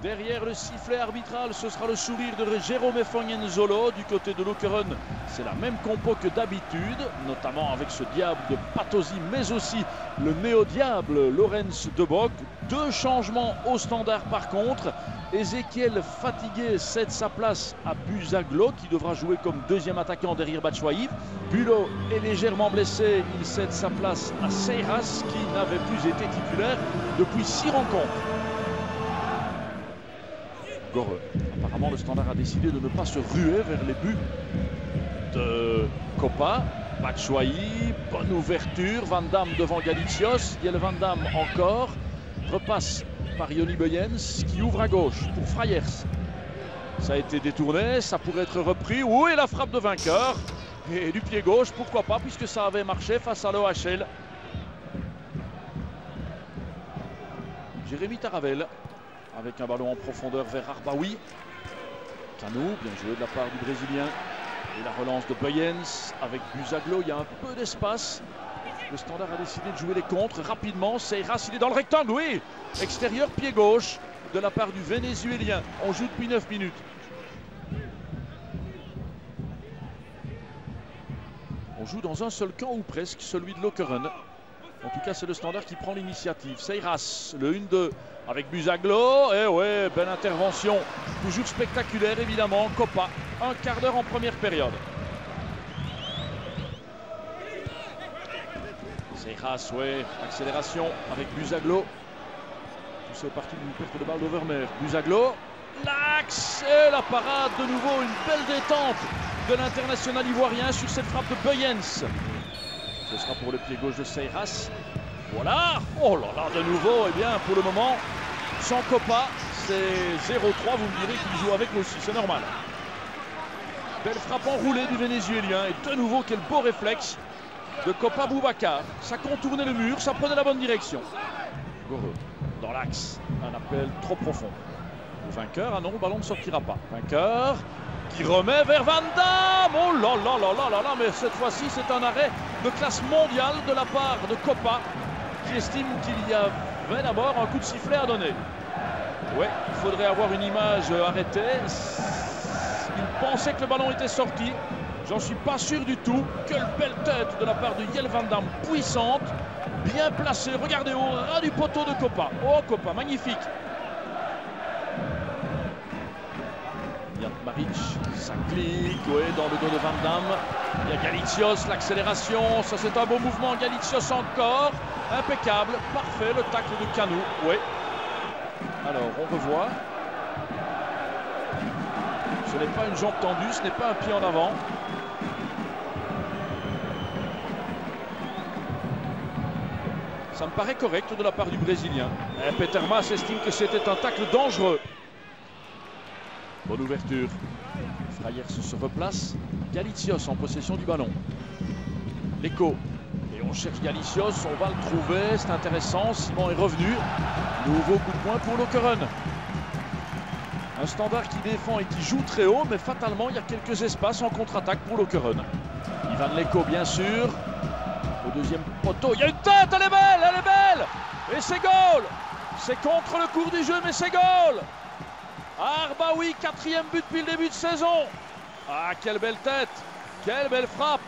Derrière le sifflet arbitral, ce sera le sourire de Jérôme Fognenzolo. Du côté de Lokeren, c'est la même compo que d'habitude, notamment avec ce diable de Patosi, mais aussi le néo-diable Lorenz de Bock. 2 changements au standard par contre. Ezequiel fatigué cède sa place à Buzaglo qui devra jouer comme deuxième attaquant derrière Batshuayi. Bulot est légèrement blessé, il cède sa place à Seiras qui n'avait plus été titulaire depuis 6 rencontres. Goreux. Apparemment le standard a décidé de ne pas se ruer vers les buts de Kopa. Batshuayi, bonne ouverture, Van Damme devant Galicios, Jelle Van Damme encore, repasse par Yoni Buyens qui ouvre à gauche pour Frayers. Ça a été détourné, ça pourrait être repris. Oui, la frappe de vainqueur. Et du pied gauche, pourquoi pas, puisque ça avait marché face à l'OHL. Jérémy Taravel avec un ballon en profondeur vers Arbaoui. Canou, bien joué de la part du Brésilien. Et la relance de Buyens avec Buzaglo, il y a un peu d'espace. Le standard a décidé de jouer les contres rapidement. Seiras, il est dans le rectangle, oui. Extérieur, pied gauche de la part du Vénézuélien. On joue depuis 9 minutes. On joue dans un seul camp ou presque, celui de Lokeren. En tout cas, c'est le standard qui prend l'initiative. Seiras, le 1-2 avec Buzaglo. Et ouais, belle intervention. Toujours spectaculaire, évidemment. Kopa, un quart d'heure en première période. Seiras, ouais, accélération avec Buzaglo. Tout ça est parti d'une perte de balle d'Overmeer. Buzaglo, l'axe et la parade de nouveau. Une belle détente de l'international ivoirien sur cette frappe de Buyens. Ce sera pour le pied gauche de Seiras. Voilà. Oh là là, de nouveau, eh bien, pour le moment, sans Kopa, c'est 0-3. Vous me direz qu'il joue avec aussi, c'est normal. Belle frappe enroulée du Vénézuélien. Et de nouveau, quel beau réflexe de Kopa Boubacar. Ça contournait le mur, ça prenait la bonne direction. Goreux, dans l'axe, un appel trop profond. Le vainqueur, ah non, le ballon ne sortira pas. Vainqueur qui remet vers Van Damme. Oh là là là là là là, mais cette fois-ci, c'est un arrêt de classe mondiale de la part de Kopa, qui estime qu'il y avait d'abord un coup de sifflet à donner. Ouais, il faudrait avoir une image arrêtée. Il pensait que le ballon était sorti. J'en suis pas sûr du tout. Quelle belle tête de la part de Jelle Van Damme, puissante, bien placée. Regardez au ras du poteau de Kopa. Oh Kopa, magnifique. Jan Maric, ça clique, ouais, dans le dos de Van Damme. Il y a Galicios, l'accélération. Ça c'est un beau mouvement. Galicios encore. Impeccable, parfait, le tacle de Canou. Ouais. Alors on revoit. Ce n'est pas une jambe tendue, ce n'est pas un pied en avant. Ça me paraît correct de la part du Brésilien. Peter Maas estime que c'était un tacle dangereux. Bonne ouverture. Frayers se replace. Galicios en possession du ballon. L'écho. Et on cherche Galicios, on va le trouver, c'est intéressant. Simon est revenu. Nouveau coup de poing pour Lokeren. Un standard qui défend et qui joue très haut, mais fatalement, il y a quelques espaces en contre-attaque pour Lokeren. Ivan Leko, bien sûr. Au deuxième poteau, il y a une tête, elle est belle, et c'est goal. C'est contre le cours du jeu, mais c'est goal. Arbaoui, 4e but depuis le début de saison. Ah, quelle belle tête, quelle belle frappe.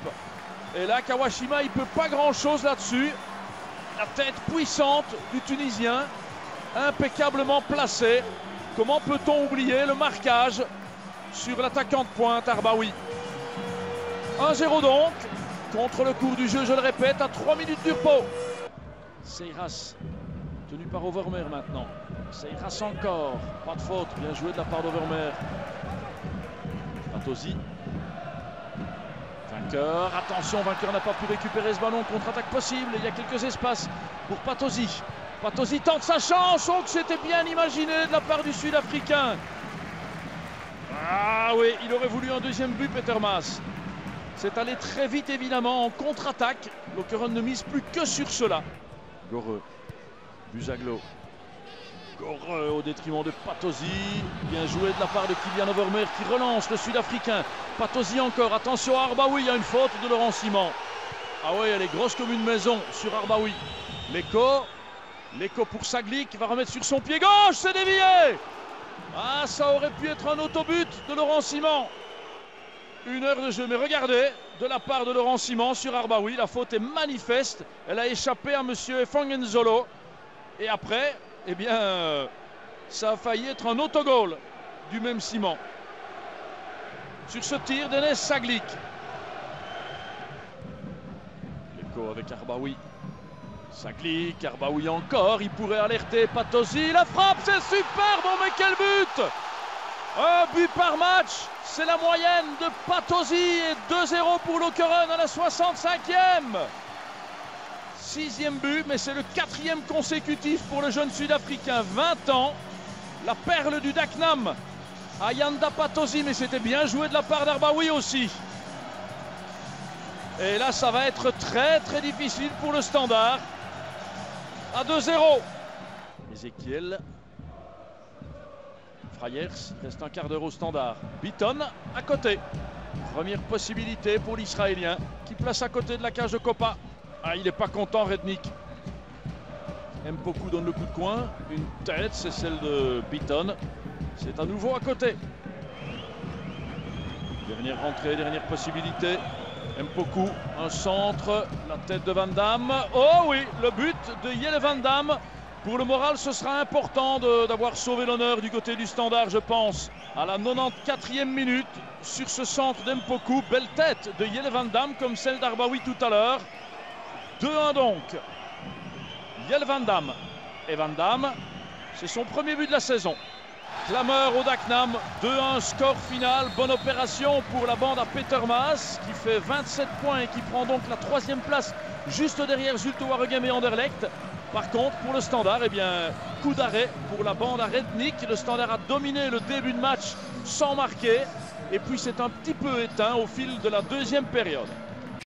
Et là, Kawashima, il ne peut pas grand-chose là-dessus. La tête puissante du Tunisien, impeccablement placée. Comment peut-on oublier le marquage sur l'attaquant de pointe, Arbaoui. 1-0 donc. Contre le cours du jeu, je le répète, à 3 minutes du repos. Seiras, tenu par Overmeer maintenant. Seiras encore, pas de faute, bien joué de la part d'Overmeer. Patosi. Vainqueur, attention, vainqueur n'a pas pu récupérer ce ballon, contre-attaque possible, il y a quelques espaces pour Patosi. Patosi tente sa chance, oh que c'était bien imaginé de la part du Sud-Africain. Ah oui, il aurait voulu un deuxième but, Peter Maas. C'est allé très vite évidemment en contre-attaque. Lokeren ne mise plus que sur cela. Goreux, Buzaglo. Goreux au détriment de Patosi. Bien joué de la part de Kylian Overmeer qui relance le Sud-Africain. Patosi encore, attention à Arbaoui, il y a une faute de Laurent Simon. Ah oui, elle est grosse comme une maison sur Arbaoui. L'écho pour Sagli qui va remettre sur son pied gauche, c'est dévié. ça aurait pu être un autobut de Laurent Simon. 1 heure de jeu, mais regardez, de la part de Laurent Simon sur Arbaoui, la faute est manifeste. Elle a échappé à monsieur Fangenzolo. Et après, eh bien, ça a failli être un autogol du même Simon. Sur ce tir d'Enes Saglik. L'écho avec Arbaoui. Saglik, Arbaoui encore, il pourrait alerter Patosi. La frappe, c'est super, bon mais quel but! Un but par match, c'est la moyenne de Patosi et 2-0 pour Lokeren à la 65e. 6e but, mais c'est le 4e consécutif pour le jeune Sud-Africain, 20 ans. La perle du Dagenham, Ayanda Patosi, mais c'était bien joué de la part d'Arbaoui aussi. Et là, ça va être très très difficile pour le Standard. À 2-0. Ezekiel. Frayers, reste un quart d'heure au Standard. Bitton à côté. Première possibilité pour l'Israélien qui place à côté de la cage de Copa. Ah, il n'est pas content, Rednick. Mpoku donne le coup de coin. Une tête, c'est celle de Bitton. C'est à nouveau à côté. Dernière rentrée, dernière possibilité. Mpoku, un centre, la tête de Van Damme. Oh oui, le but de Jelle Van Damme. Pour le moral, ce sera important d'avoir sauvé l'honneur du côté du Standard, je pense. À la 94e minute, sur ce centre d'Mpoku, belle tête de Jelle Van Damme, comme celle d'Arbaoui tout à l'heure. 2-1 donc. Jelle Van Damme. Et Van Damme, c'est son premier but de la saison. Clameur au Dagenham, 2-1 score final. Bonne opération pour la bande à Peter Maas qui fait 27 points et qui prend donc la 3e place juste derrière Zulte Waregem et Anderlecht. Par contre, pour le Standard, eh bien, coup d'arrêt pour la bande à Rednick. Le Standard a dominé le début de match sans marquer. Et puis c'est un petit peu éteint au fil de la 2e période.